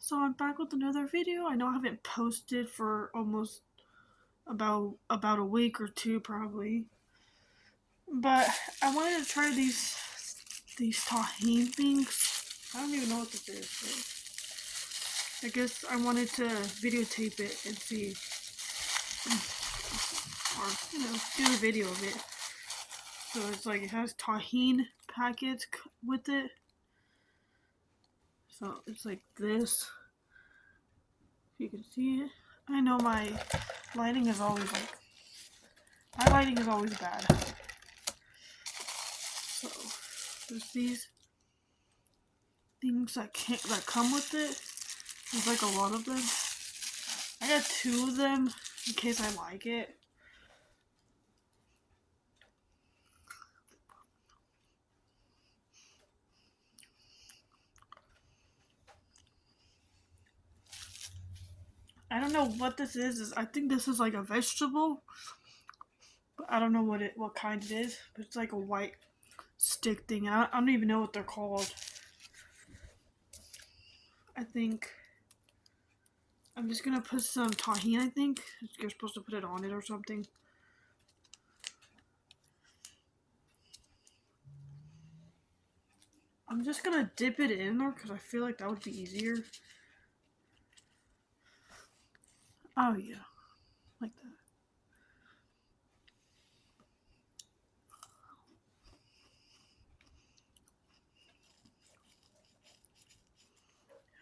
So I'm back with another video. I know I haven't posted for almost about a week or two probably. But I wanted to try these Tajin things. I don't even know what this is, so I guess I wanted to videotape it and see, or do a video of it. So it's like it has Tajin packets with it. So it's like this. If you can see it. I know my lighting is always bad. So there's these things that come with it. There's like a lot of them. I got 2 of them in case I like it. I don't know what this is. I think this is like a vegetable, but I don't know what kind it is. But it's like a white stick thing. I don't even know what they're called. I think I'm just gonna put some Tajin. I think you're supposed to put it on it or something. I'm just gonna dip it in there because I feel like that would be easier. Oh yeah, like that.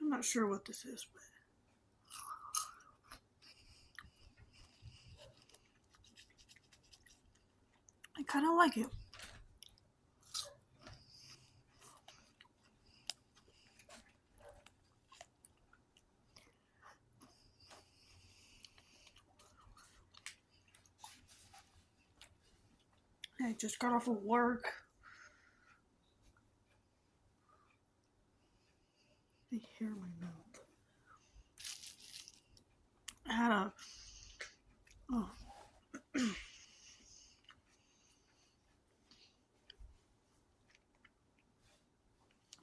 I'm not sure what this is, but I kind of like it. I just got off of work. I hear my mouth. I had a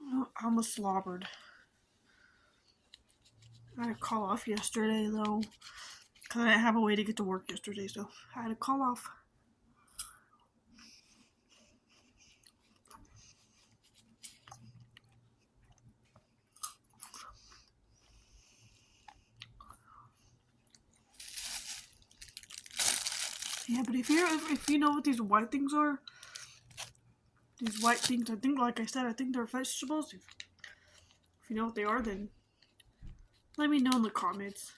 I almost slobbered. I had to call off yesterday though, because I didn't have a way to get to work yesterday, so I had to call off. Yeah, but if you know what these white things are, these white things, I think, like I said, I think they're vegetables. If you know what they are, then let me know in the comments.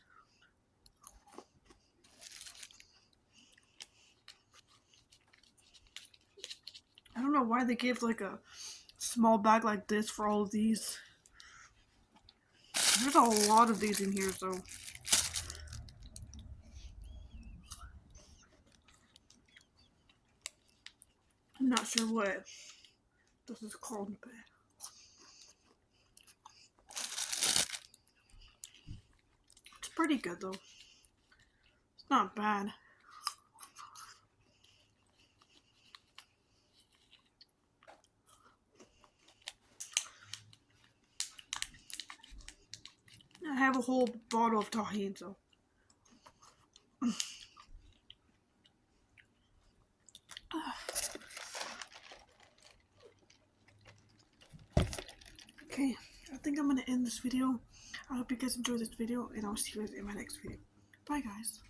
I don't know why they gave like a small bag like this for all of these. There's a lot of these in here, so I'm not sure what this is called, but it's pretty good though. It's not bad. I have a whole bottle of Tajin, so. Okay, I think I'm gonna end this video. I hope you guys enjoyed this video, and I'll see you guys in my next video. Bye, guys.